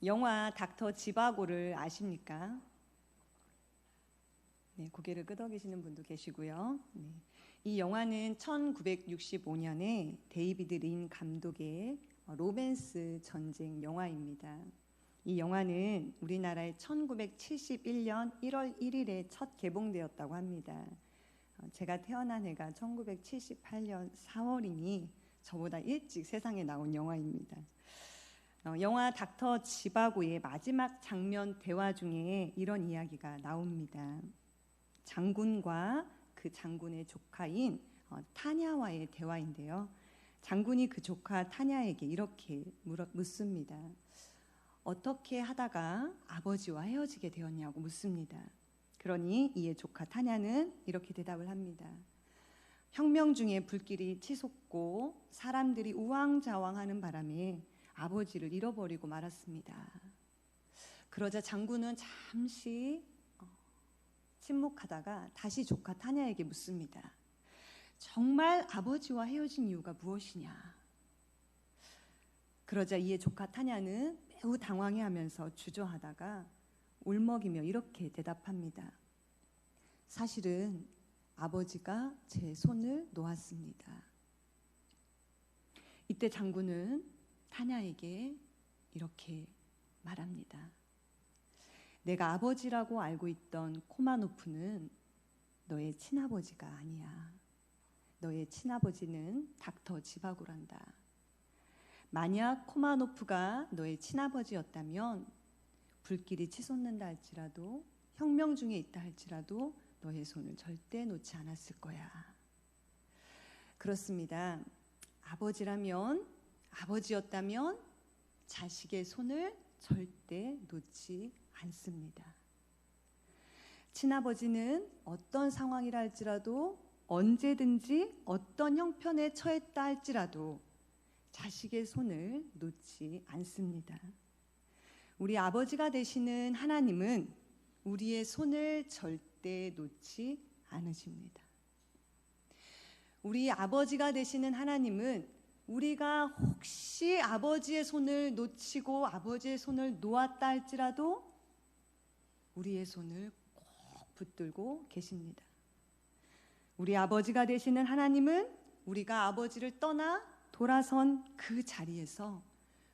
영화 닥터 지바고를 아십니까? 네, 고개를 끄덕이시는 분도 계시고요. 네. 이 영화는 1965년에 데이비드 린 감독의 로맨스 전쟁 영화입니다. 이 영화는 우리나라에 1971년 1월 1일에 첫 개봉되었다고 합니다. 제가 태어난 해가 1978년 4월이니 저보다 일찍 세상에 나온 영화입니다. 영화 닥터 지바고의 마지막 장면 대화 중에 이런 이야기가 나옵니다. 장군과 그 장군의 조카인 타냐와의 대화인데요. 장군이 그 조카 타냐에게 이렇게 묻습니다. 어떻게 하다가 아버지와 헤어지게 되었냐고 묻습니다. 그러니 이에 조카 타냐는 이렇게 대답을 합니다. 혁명 중에 불길이 치솟고 사람들이 우왕좌왕하는 바람에 아버지를 잃어버리고 말았습니다. 그러자 장군은 잠시 침묵하다가 다시 조카 타냐에게 묻습니다. 정말 아버지와 헤어진 이유가 무엇이냐? 그러자 이에 조카 타냐는 매우 당황해하면서 주저하다가 울먹이며 이렇게 대답합니다. 사실은 아버지가 제 손을 놓았습니다. 이때 장군은 타냐에게 이렇게 말합니다. 내가 아버지라고 알고 있던 코마노프는 너의 친아버지가 아니야. 너의 친아버지는 닥터 지바고란다. 만약 코마노프가 너의 친아버지였다면 불길이 치솟는다 할지라도 혁명 중에 있다 할지라도 너의 손을 절대 놓지 않았을 거야. 그렇습니다. 아버지였다면 자식의 손을 절대 놓지 않습니다. 친아버지는 어떤 상황이라 할지라도 언제든지 어떤 형편에 처했다 할지라도 자식의 손을 놓지 않습니다. 우리 아버지가 되시는 하나님은 우리의 손을 절대 놓지 않으십니다. 우리 아버지가 되시는 하나님은 우리가 혹시 아버지의 손을 놓치고 아버지의 손을 놓았다 할지라도 우리의 손을 꼭 붙들고 계십니다. 우리 아버지가 되시는 하나님은 우리가 아버지를 떠나 돌아선 그 자리에서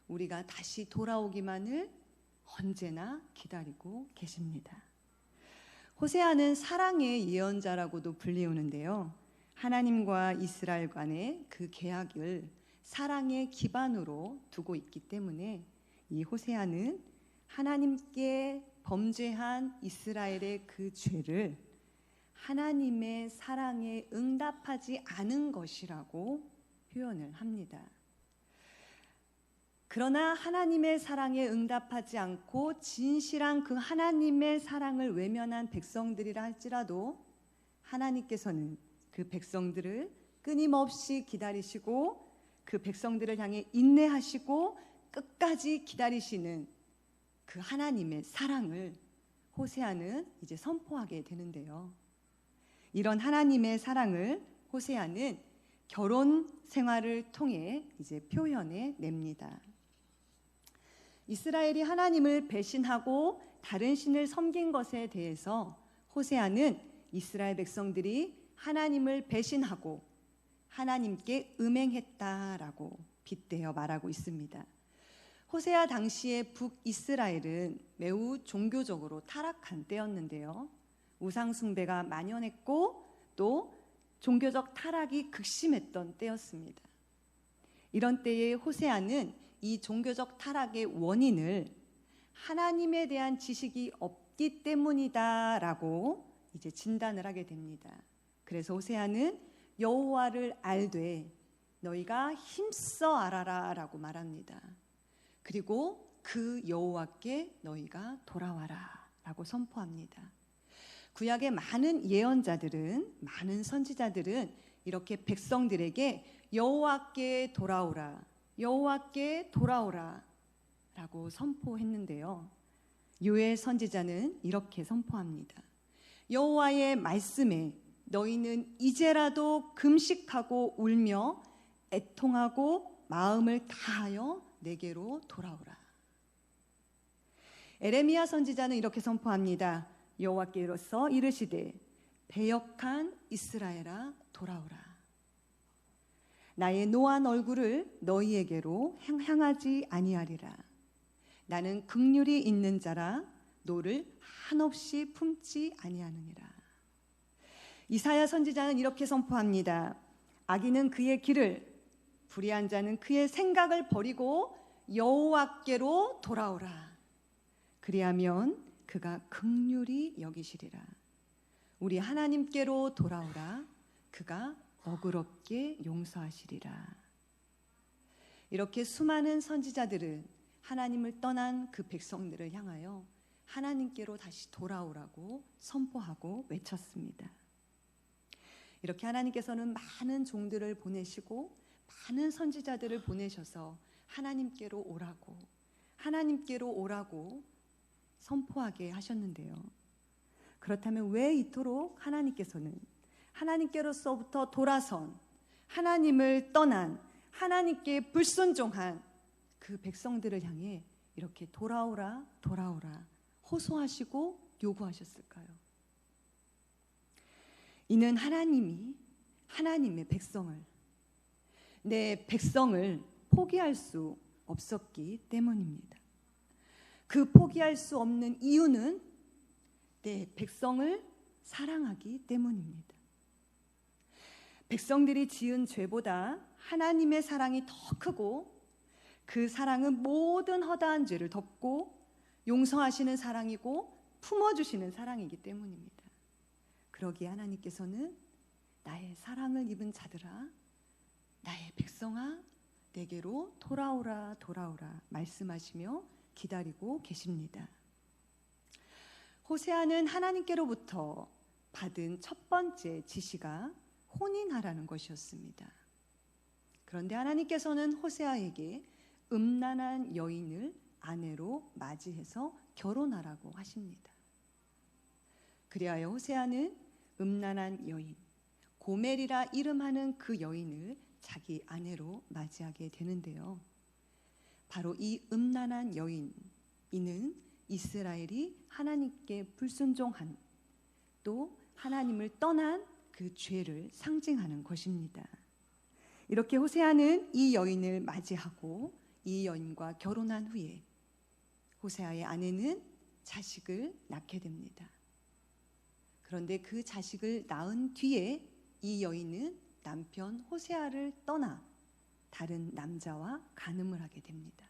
우리가 다시 돌아오기만을 언제나 기다리고 계십니다. 호세아는 사랑의 예언자라고도 불리우는데요. 하나님과 이스라엘 간의 그 계약을 사랑의 기반으로 두고 있기 때문에 이 호세아는 하나님께 범죄한 이스라엘의 그 죄를 하나님의 사랑에 응답하지 않은 것이라고 표현을 합니다. 그러나 하나님의 사랑에 응답하지 않고 진실한 그 하나님의 사랑을 외면한 백성들이라 할지라도 하나님께서는 그 백성들을 끊임없이 기다리시고 그 백성들을 향해 인내하시고 끝까지 기다리시는 그 하나님의 사랑을 호세아는 이제 선포하게 되는데요. 이런 하나님의 사랑을 호세아는 결혼 생활을 통해 이제 표현해 냅니다. 이스라엘이 하나님을 배신하고 다른 신을 섬긴 것에 대해서 호세아는 이스라엘 백성들이 하나님을 배신하고 하나님께 음행했다라고 빗대어 말하고 있습니다. 호세아 당시의 북이스라엘은 매우 종교적으로 타락한 때였는데요. 우상 숭배가 만연했고 또 종교적 타락이 극심했던 때였습니다. 이런 때에 호세아는 이 종교적 타락의 원인을 하나님에 대한 지식이 없기 때문이다라고 이제 진단을 하게 됩니다. 그래서 호세아는 여호와를 알되 너희가 힘써 알아라라고 말합니다. 그리고 그 여호와께 너희가 돌아와라라고 선포합니다. 구약의 많은 예언자들은, 많은 선지자들은 이렇게 백성들에게 여호와께 돌아오라, 여호와께 돌아오라 라고 선포했는데요. 요엘 선지자는 이렇게 선포합니다. 여호와의 말씀에 너희는 이제라도 금식하고 울며 애통하고 마음을 다하여 내게로 돌아오라. 에레미야 선지자는 이렇게 선포합니다. 여호와께로서 이르시되 배역한 이스라엘아 돌아오라. 나의 노한 얼굴을 너희에게로 향하지 아니하리라. 나는 긍휼이 있는 자라 노를 한없이 품지 아니하느니라. 이사야 선지자는 이렇게 선포합니다. 악인은 그의 길을, 불의한 자는 그의 생각을 버리고 여호와께로 돌아오라. 그리하면 그가 긍휼히 여기시리라. 우리 하나님께로 돌아오라. 그가 너그럽게 용서하시리라. 이렇게 수많은 선지자들은 하나님을 떠난 그 백성들을 향하여 하나님께로 다시 돌아오라고 선포하고 외쳤습니다. 이렇게 하나님께서는 많은 종들을 보내시고 많은 선지자들을 보내셔서 하나님께로 오라고 선포하게 하셨는데요. 그렇다면 왜 이토록 하나님께서는 하나님께로서부터 돌아선, 하나님을 떠난, 하나님께 불순종한 그 백성들을 향해 이렇게 돌아오라 호소하시고 요구하셨을까요? 이는 하나님이 하나님의 백성을, 내 백성을 포기할 수 없었기 때문입니다. 그 포기할 수 없는 이유는 내 백성을 사랑하기 때문입니다. 백성들이 지은 죄보다 하나님의 사랑이 더 크고 그 사랑은 모든 허다한 죄를 덮고 용서하시는 사랑이고 품어주시는 사랑이기 때문입니다. 그러기에 하나님께서는 나의 사랑을 입은 자들아, 나의 백성아, 내게로 돌아오라 말씀하시며 기다리고 계십니다. 호세아는 하나님께로부터 받은 첫 번째 지시가 혼인하라는 것이었습니다. 그런데 하나님께서는 호세아에게 음란한 여인을 아내로 맞이해서 결혼하라고 하십니다. 그리하여 호세아는 음란한 여인, 고멜이라 이름하는 그 여인을 자기 아내로 맞이하게 되는데요. 바로 이 음란한 여인, 이는 이스라엘이 하나님께 불순종한, 또 하나님을 떠난 그 죄를 상징하는 것입니다. 이렇게 호세아는 이 여인을 맞이하고 이 여인과 결혼한 후에 호세아의 아내는 자식을 낳게 됩니다. 그런데 그 자식을 낳은 뒤에 이 여인은 남편 호세아를 떠나 다른 남자와 간음을 하게 됩니다.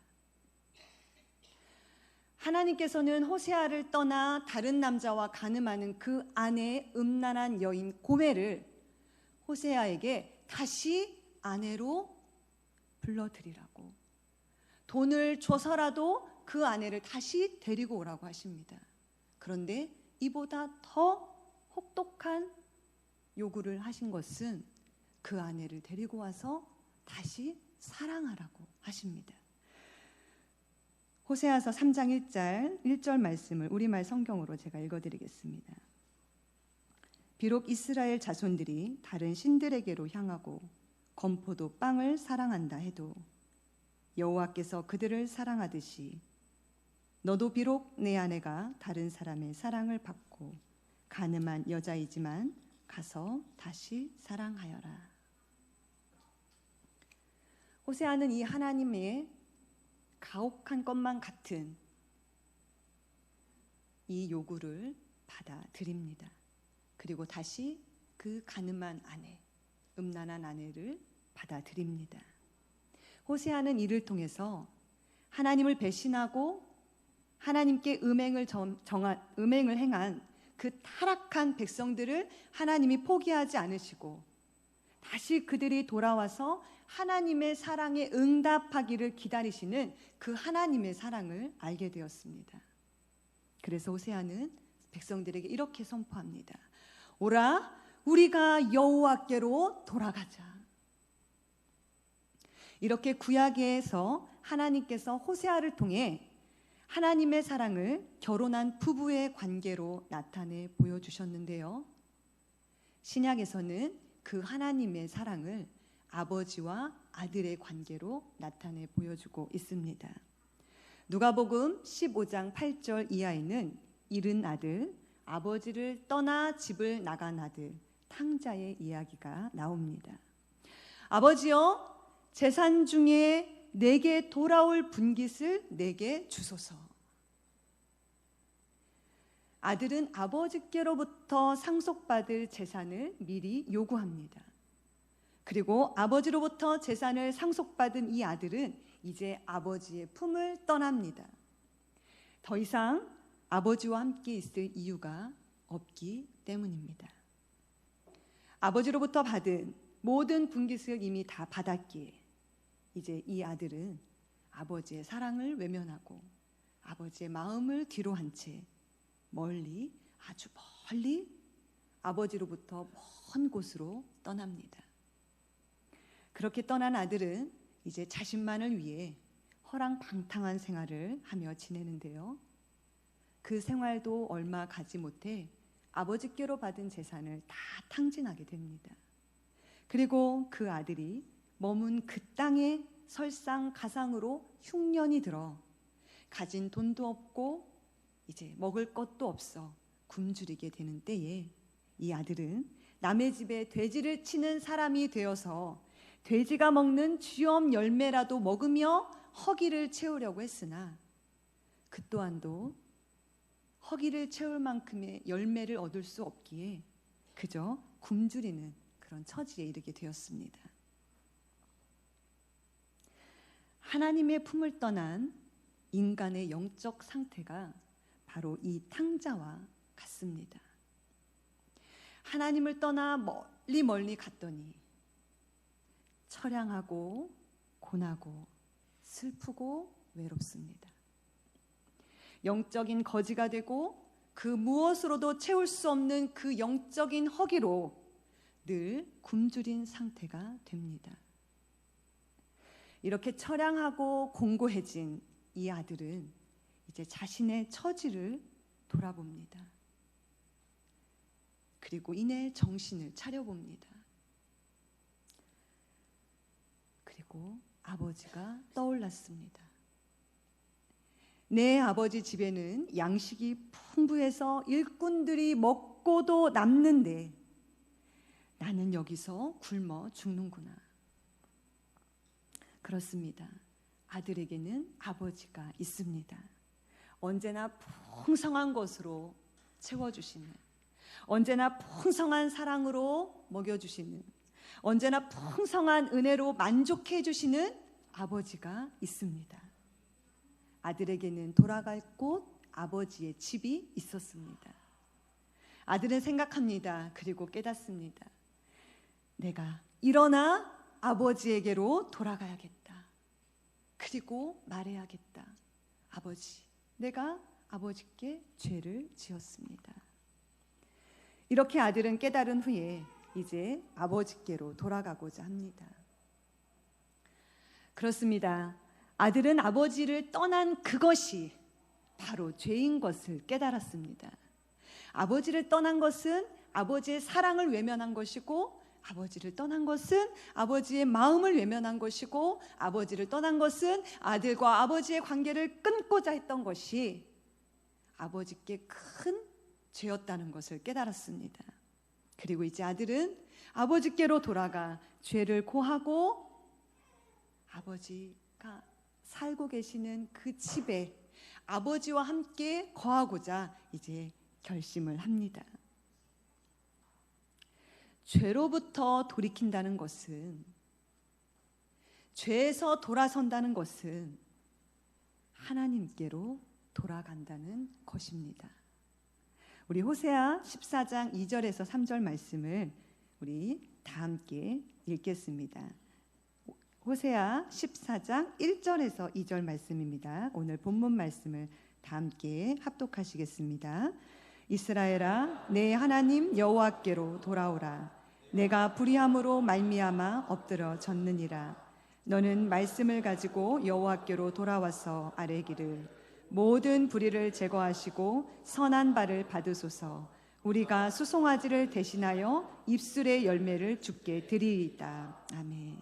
하나님께서는 호세아를 떠나 다른 남자와 간음하는 그 아내의 음란한 여인 고멜을 호세아에게 다시 아내로 불러들이라고, 돈을 줘서라도 그 아내를 다시 데리고 오라고 하십니다. 그런데 이보다 더 혹독한 요구를 하신 것은 그 아내를 데리고 와서 다시 사랑하라고 하십니다. 호세아서 3장 1절 말씀을 우리말 성경으로 제가 읽어드리겠습니다. 비록 이스라엘 자손들이 다른 신들에게로 향하고 건포도 빵을 사랑한다 해도 여호와께서 그들을 사랑하듯이 너도 비록 내 아내가 다른 사람의 사랑을 받고 간음한 여자이지만 가서 다시 사랑하여라. 호세아는 이 하나님의 가혹한 것만 같은 이 요구를 받아들입니다. 그리고 다시 그 간음한 아내, 음란한 아내를 받아들입니다. 호세아는 이를 통해서 하나님을 배신하고 하나님께 음행을 행한 그 타락한 백성들을 하나님이 포기하지 않으시고 다시 그들이 돌아와서 하나님의 사랑에 응답하기를 기다리시는 그 하나님의 사랑을 알게 되었습니다. 그래서 호세아는 백성들에게 이렇게 선포합니다. 오라, 우리가 여호와께로 돌아가자. 이렇게 구약에서 하나님께서 호세아를 통해 하나님의 사랑을 결혼한 부부의 관계로 나타내 보여주셨는데요. 신약에서는 그 하나님의 사랑을 아버지와 아들의 관계로 나타내 보여주고 있습니다. 누가복음 15장 8절 이하에는 잃은 아들, 아버지를 떠나 집을 나간 아들 탕자의 이야기가 나옵니다. 아버지여, 재산 중에 내게 돌아올 분깃을 내게 주소서. 아들은 아버지께로부터 상속받을 재산을 미리 요구합니다. 그리고 아버지로부터 재산을 상속받은 이 아들은 이제 아버지의 품을 떠납니다. 더 이상 아버지와 함께 있을 이유가 없기 때문입니다. 아버지로부터 받은 모든 분깃을 이미 다 받았기에 이제 이 아들은 아버지의 사랑을 외면하고 아버지의 마음을 뒤로 한 채 멀리, 아주 멀리 아버지로부터 먼 곳으로 떠납니다. 그렇게 떠난 아들은 이제 자신만을 위해 허랑방탕한 생활을 하며 지내는데요. 그 생활도 얼마 가지 못해 아버지께로 받은 재산을 다 탕진하게 됩니다. 그리고 그 아들이 머문 그 땅에 설상가상으로 흉년이 들어 가진 돈도 없고 이제 먹을 것도 없어 굶주리게 되는 때에 이 아들은 남의 집에 돼지를 치는 사람이 되어서 돼지가 먹는 쥐엄 열매라도 먹으며 허기를 채우려고 했으나 그 또한도 허기를 채울 만큼의 열매를 얻을 수 없기에 그저 굶주리는 그런 처지에 이르게 되었습니다. 하나님의 품을 떠난 인간의 영적 상태가 바로 이 탕자와 같습니다. 하나님을 떠나 멀리 멀리 갔더니 처량하고 고나고 슬프고 외롭습니다. 영적인 거지가 되고 그 무엇으로도 채울 수 없는 그 영적인 허기로 늘 굶주린 상태가 됩니다. 이렇게 처량하고 공고해진 이 아들은 이제 자신의 처지를 돌아봅니다. 그리고 이내 정신을 차려봅니다. 그리고 아버지가 떠올랐습니다. 내 아버지 집에는 양식이 풍부해서 일꾼들이 먹고도 남는데 나는 여기서 굶어 죽는구나. 그렇습니다. 아들에게는 아버지가 있습니다. 언제나 풍성한 것으로 채워주시는, 언제나 풍성한 사랑으로 먹여주시는, 언제나 풍성한 은혜로 만족해 주시는 아버지가 있습니다. 아들에게는 돌아갈 곳, 아버지의 집이 있었습니다. 아들은 생각합니다. 그리고 깨닫습니다. 내가 일어나 아버지에게로 돌아가야겠다. 그리고 말해야겠다. 아버지, 내가 아버지께 죄를 지었습니다. 이렇게 아들은 깨달은 후에 이제 아버지께로 돌아가고자 합니다. 그렇습니다. 아들은 아버지를 떠난 그것이 바로 죄인 것을 깨달았습니다. 아버지를 떠난 것은 아버지의 사랑을 외면한 것이고, 아버지를 떠난 것은 아버지의 마음을 외면한 것이고, 아버지를 떠난 것은 아들과 아버지의 관계를 끊고자 했던 것이 아버지께 큰 죄였다는 것을 깨달았습니다. 그리고 이제 아들은 아버지께로 돌아가 죄를 고하고 아버지가 살고 계시는 그 집에 아버지와 함께 거하고자 이제 결심을 합니다. 죄로부터 돌이킨다는 것은, 죄에서 돌아선다는 것은 하나님께로 돌아간다는 것입니다. 우리 호세아 14장 2절에서 3절 말씀을 우리 다 함께 읽겠습니다. 호세아 14장 1절에서 2절 말씀입니다. 오늘 본문 말씀을 다 함께 합독하시겠습니다. 이스라엘아, 내 하나님 여호와께로 돌아오라. 내가 불의함으로 말미암아 엎드러 졌느니라. 너는 말씀을 가지고 여호와께로 돌아와서 아뢰기를, 모든 불의를 제거하시고 선한 바를 받으소서. 우리가 수송아지를 대신하여 입술의 열매를 주께 드리이다. 아멘.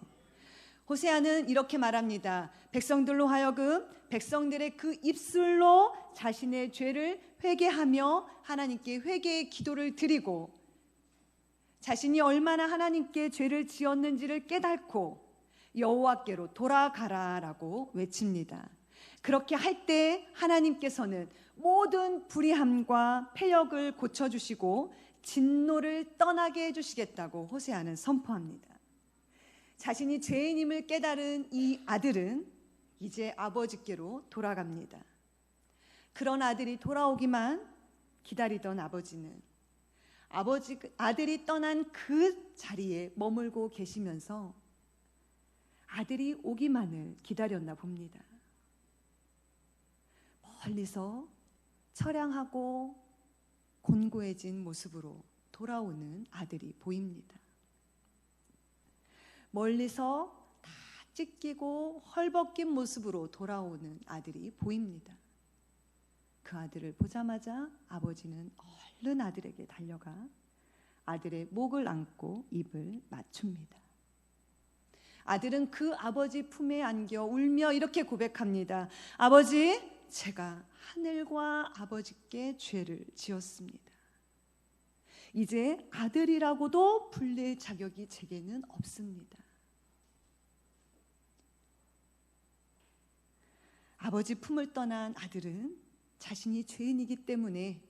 호세아는 이렇게 말합니다. 백성들로 하여금 백성들의 그 입술로 자신의 죄를 회개하며 하나님께 회개의 기도를 드리고 자신이 얼마나 하나님께 죄를 지었는지를 깨닫고 여호와께로 돌아가라라고 외칩니다. 그렇게 할 때 하나님께서는 모든 불의함과 패역을 고쳐주시고 진노를 떠나게 해주시겠다고 호세아는 선포합니다. 자신이 죄인임을 깨달은 이 아들은 이제 아버지께로 돌아갑니다. 그런 아들이 돌아오기만 기다리던 아버지는 아들이 떠난 그 자리에 머물고 계시면서 아들이 오기만을 기다렸나 봅니다. 멀리서 처량하고 곤고해진 모습으로 돌아오는 아들이 보입니다. 멀리서 다 찢기고 헐벗긴 모습으로 돌아오는 아들이 보입니다. 그 아들을 보자마자 아버지는 얼른 아들에게 달려가 아들의 목을 안고 입을 맞춥니다. 아들은 그 아버지 품에 안겨 울며 이렇게 고백합니다. 아버지, 제가 하늘과 아버지께 죄를 지었습니다. 이제 아들이라고도 불릴 자격이 제게는 없습니다. 아버지 품을 떠난 아들은 자신이 죄인이기 때문에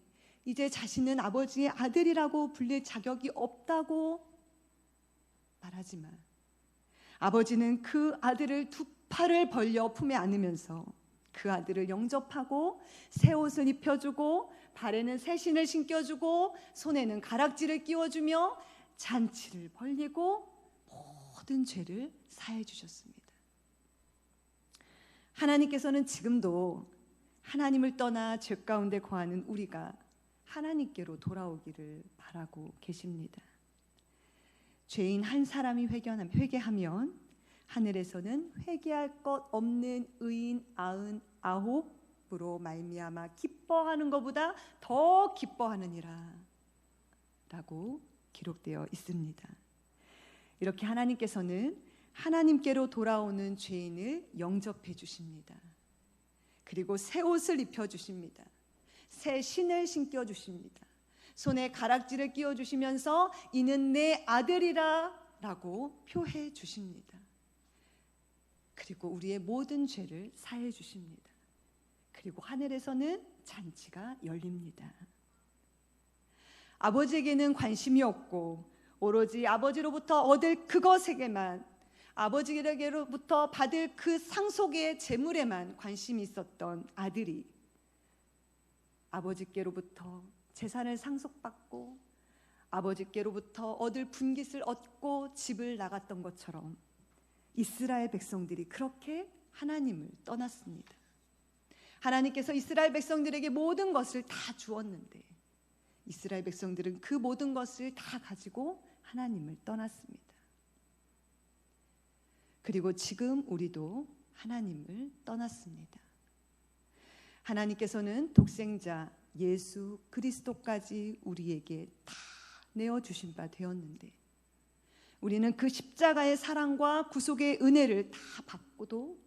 이제 자신은 아버지의 아들이라고 불릴 자격이 없다고 말하지만 아버지는 그 아들을 두 팔을 벌려 품에 안으면서 그 아들을 영접하고 새 옷을 입혀주고 발에는 새 신을 신겨주고 손에는 가락지를 끼워주며 잔치를 벌리고 모든 죄를 사해 주셨습니다. 하나님께서는 지금도 하나님을 떠나 죄 가운데 거하는 우리가 하나님께로 돌아오기를 바라고 계십니다. 죄인 한 사람이 회개하면 하늘에서는 회개할 것 없는 의인 99으로 말미암아 기뻐하는 것보다 더 기뻐하느니라 라고 기록되어 있습니다. 이렇게 하나님께서는 하나님께로 돌아오는 죄인을 영접해 주십니다. 그리고 새 옷을 입혀 주십니다. 새 신을 신겨 주십니다. 손에 가락지를 끼워 주시면서 이는 내 아들이라 라고 표해 주십니다. 그리고 우리의 모든 죄를 사해 주십니다. 그리고 하늘에서는 잔치가 열립니다. 아버지에게는 관심이 없고 오로지 아버지로부터 얻을 그것에게만, 아버지에게로부터 받을 그 상속의 재물에만 관심이 있었던 아들이 아버지께로부터 재산을 상속받고 아버지께로부터 얻을 분깃을 얻고 집을 나갔던 것처럼 이스라엘 백성들이 그렇게 하나님을 떠났습니다. 하나님께서 이스라엘 백성들에게 모든 것을 다 주었는데 이스라엘 백성들은 그 모든 것을 다 가지고 하나님을 떠났습니다. 그리고 지금 우리도 하나님을 떠났습니다. 하나님께서는 독생자 예수 그리스도까지 우리에게 다 내어주신 바 되었는데 우리는 그 십자가의 사랑과 구속의 은혜를 다 받고도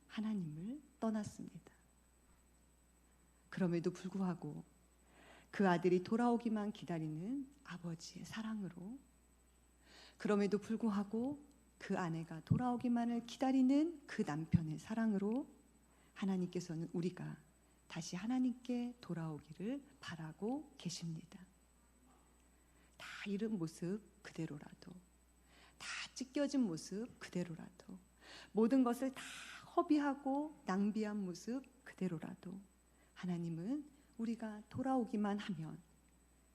하나님을 떠났습니다. 그럼에도 불구하고 그 아들이 돌아오기만 기다리는 아버지의 사랑으로, 그럼에도 불구하고 그 아내가 돌아오기만을 기다리는 그 남편의 사랑으로 하나님께서는 우리가 다시 하나님께 돌아오기를 바라고 계십니다. 다 잃은 모습 그대로라도, 다 찢겨진 모습 그대로라도, 모든 것을 다 허비하고 낭비한 모습 그대로라도 하나님은 우리가 돌아오기만 하면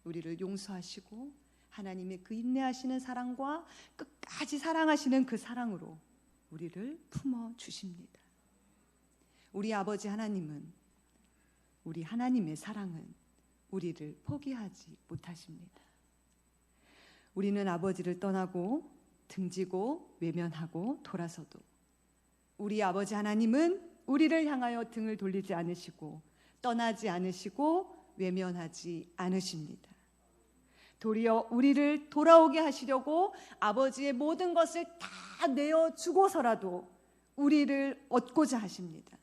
우리를 용서하시고 하나님의 그 인내하시는 사랑과 끝까지 사랑하시는 그 사랑으로 우리를 품어 주십니다. 우리 아버지 하나님은, 우리 하나님의 사랑은 우리를 포기하지 못하십니다. 우리는 아버지를 떠나고 등지고 외면하고 돌아서도 우리 아버지 하나님은 우리를 향하여 등을 돌리지 않으시고 떠나지 않으시고 외면하지 않으십니다. 도리어 우리를 돌아오게 하시려고 아버지의 모든 것을 다 내어주고서라도 우리를 얻고자 하십니다.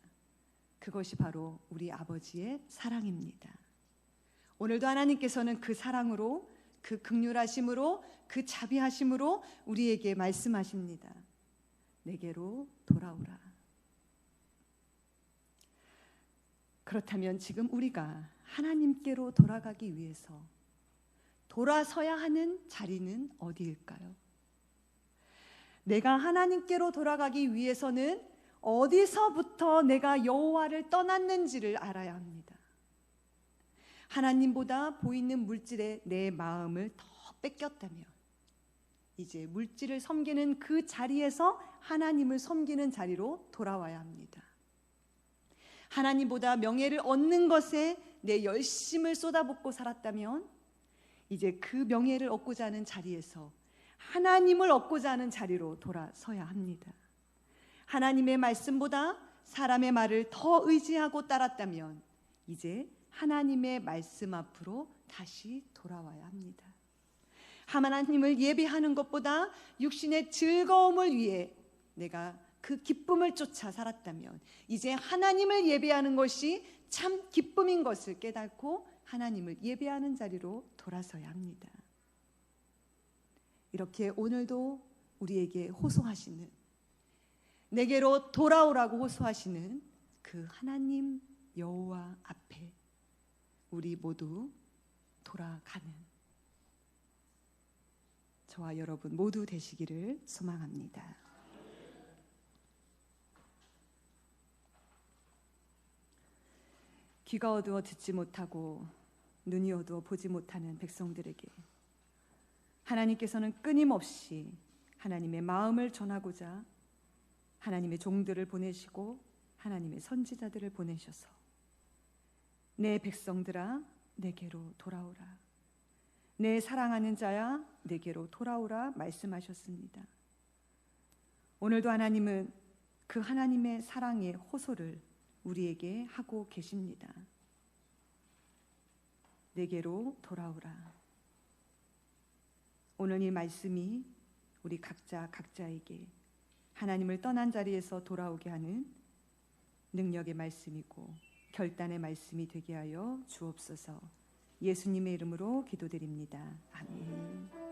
그것이 바로 우리 아버지의 사랑입니다. 오늘도 하나님께서는 그 사랑으로, 그 긍휼하심으로, 그 자비하심으로 우리에게 말씀하십니다. 내게로 돌아오라. 그렇다면 지금 우리가 하나님께로 돌아가기 위해서 돌아서야 하는 자리는 어디일까요? 내가 하나님께로 돌아가기 위해서는 어디서부터 내가 여호와를 떠났는지를 알아야 합니다. 하나님보다 보이는 물질에 내 마음을 더 뺏겼다면 이제 물질을 섬기는 그 자리에서 하나님을 섬기는 자리로 돌아와야 합니다. 하나님보다 명예를 얻는 것에 내 열심을 쏟아붓고 살았다면 이제 그 명예를 얻고자 하는 자리에서 하나님을 얻고자 하는 자리로 돌아서야 합니다. 하나님의 말씀보다 사람의 말을 더 의지하고 따랐다면 이제 하나님의 말씀 앞으로 다시 돌아와야 합니다. 하나님을 예배하는 것보다 육신의 즐거움을 위해 내가 그 기쁨을 쫓아 살았다면 이제 하나님을 예배하는 것이 참 기쁨인 것을 깨닫고 하나님을 예배하는 자리로 돌아서야 합니다. 이렇게 오늘도 우리에게 호소하시는, 내게로 돌아오라고 호소하시는 그 하나님 여호와 앞에 우리 모두 돌아가는 저와 여러분 모두 되시기를 소망합니다. 귀가 어두워 듣지 못하고 눈이 어두워 보지 못하는 백성들에게 하나님께서는 끊임없이 하나님의 마음을 전하고자 하나님의 종들을 보내시고 하나님의 선지자들을 보내셔서 내 백성들아 내게로 돌아오라, 내 사랑하는 자야 내게로 돌아오라 말씀하셨습니다. 오늘도 하나님은 그 하나님의 사랑의 호소를 우리에게 하고 계십니다. 내게로 돌아오라. 오늘 이 말씀이 우리 각자에게 하나님을 떠난 자리에서 돌아오게 하는 능력의 말씀이고 결단의 말씀이 되게 하여 주옵소서. 예수님의 이름으로 기도드립니다. 아멘.